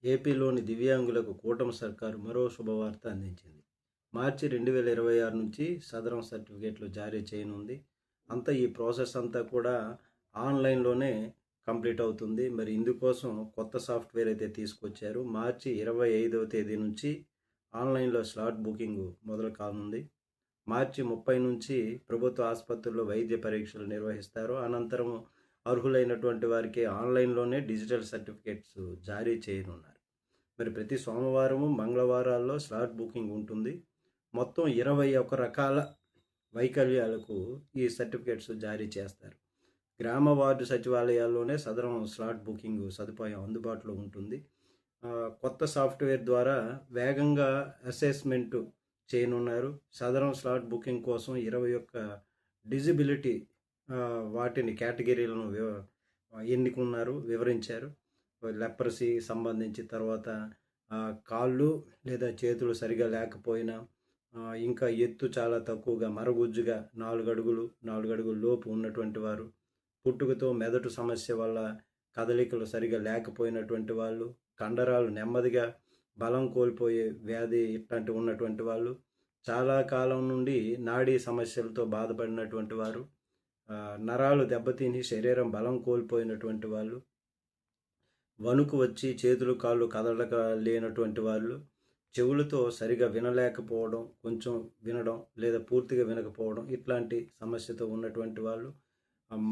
ఏపీలోని దివ్యాంగులకు కూటమి సర్కారు మరో శుభవార్త అందించింది. మార్చి 2026 నుంచి సదరం సర్టిఫికేట్లు జారీ చేయనుంది. ఈ ప్రాసెస్ అంతా కూడా ఆన్లైన్లోనే కంప్లీట్ అవుతుంది. మరి ఇందుకోసం కొత్త సాఫ్ట్వేర్ అయితే తీసుకొచ్చారు. మార్చి 25వ తేదీ నుంచి ఆన్లైన్లో స్లాట్ బుకింగ్ మొదలు కానుంది. మార్చి 30 నుంచి ప్రభుత్వ ఆసుపత్రుల్లో వైద్య పరీక్షలు నిర్వహిస్తారు. అనంతరం అర్హులైనటువంటి వారికి ఆన్లైన్లోనే డిజిటల్ సర్టిఫికేట్స్ జారీ చేయనున్నారు. మరి ప్రతి సోమవారము మంగళవారాల్లో స్లాట్ బుకింగ్ ఉంటుంది. మొత్తం 21 రకాల వైకల్యాలకు ఈ సర్టిఫికేట్స్ జారీ చేస్తారు. గ్రామ వార్డు సచివాలయాల్లోనే సదరం స్లాట్ బుకింగ్ సదుపాయం అందుబాటులో ఉంటుంది. కొత్త సాఫ్ట్వేర్ ద్వారా వేగంగా అసెస్మెంట్ చేయనున్నారు. సదరం స్లాట్ బుకింగ్ కోసం 21 డిజిబిలిటీ వాటిని కేటగిరీలను వివరించారు. లెప్రసీ సంబంధించి, తర్వాత కాళ్ళు లేదా చేతులు సరిగా లేకపోయినా, ఇంకా ఎత్తు చాలా తక్కువగా మరగుజ్జుగా 4 అడుగుల లోపు ఉన్నటువంటి వారు, పుట్టుకతో మెదడు సమస్య వల్ల కదలికలు సరిగా లేకపోయినటువంటి వాళ్ళు, కండరాలు నెమ్మదిగా బలం కోల్పోయే వ్యాధి ఇట్లాంటి ఉన్నటువంటి వాళ్ళు, చాలా కాలం నుండి నాడీ సమస్యలతో బాధపడినటువంటి వారు, నరాలు దెబ్బతిని శరీరం బలం కోల్పోయినటువంటి వాళ్ళు, వణుకు వచ్చి చేతులు కాళ్ళు కదలక లేనటువంటి వాళ్ళు, చెవులతో సరిగా వినలేకపోవడం, కొంచెం వినడం లేదా పూర్తిగా వినకపోవడం, ఇట్లాంటి సమస్యతో ఉన్నటువంటి వాళ్ళు,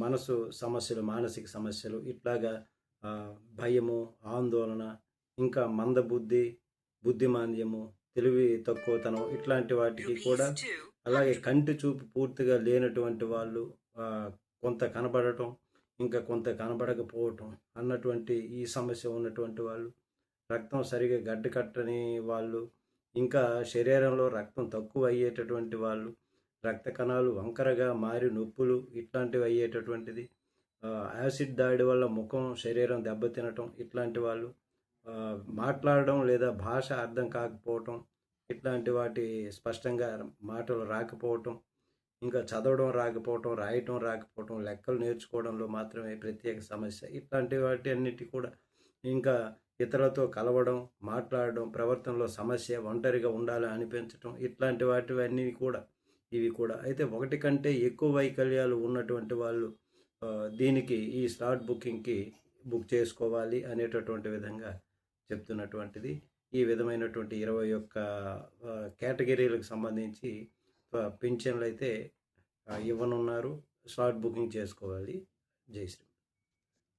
మనసు సమస్యలు, మానసిక సమస్యలు, ఇట్లాగా భయము, ఆందోళన, ఇంకా మందబుద్ధి, బుద్ధిమాంద్యము, తెలివి తక్కువతనం, ఇట్లాంటి వాటికి కూడా, అలాగే కంటి చూపు పూర్తిగా లేనటువంటి వాళ్ళు, కొంత కనబడటం ఇంకా కొంత కనబడకపోవటం అన్నటువంటి ఈ సమస్య ఉన్నటువంటి వాళ్ళు, రక్తం సరిగా గడ్డకట్టని వాళ్ళు, ఇంకా శరీరంలో రక్తం తక్కువ అయ్యేటటువంటి వాళ్ళు, రక్త కణాలు వంకరగా మారి నొప్పులు ఇట్లాంటివి అయ్యేటటువంటిది, యాసిడ్ దాడి వల్ల ముఖం శరీరం దెబ్బతినటం, ఇట్లాంటి వాళ్ళు, మాట్లాడడం లేదా భాష అర్థం కాకపోవటం, ఇట్లాంటి వాటి స్పష్టంగా మాటలు రాకపోవటం, ఇంకా చదవడం రాకపోవటం, రాయటం రాకపోవటం, లెక్కలు నేర్చుకోవడంలో మాత్రమే ప్రత్యేక సమస్య, ఇట్లాంటి వాటి అన్నిటి కూడా, ఇంకా ఇతరులతో కలవడం, మాట్లాడడం, ప్రవర్తనలో సమస్య, ఒంటరిగా ఉండాలని అనిపించటం, ఇట్లాంటి వాటివన్నీ కూడా ఇవి కూడా అయితే ఒకటి కంటే ఎక్కువ వైకల్యాలు ఉన్నటువంటి వాళ్ళు దీనికి ఈ స్లాట్ బుకింగ్కి బుక్ చేసుకోవాలి అనేటటువంటి విధంగా చెప్తున్నటువంటిది. ఈ విధమైనటువంటి 21 కేటగిరీలకు సంబంధించి పింఛన్లు అయితే ఇవ్వనున్నారు. స్లాట్ బుకింగ్ చేసుకోవాలి. జై శ్రీ.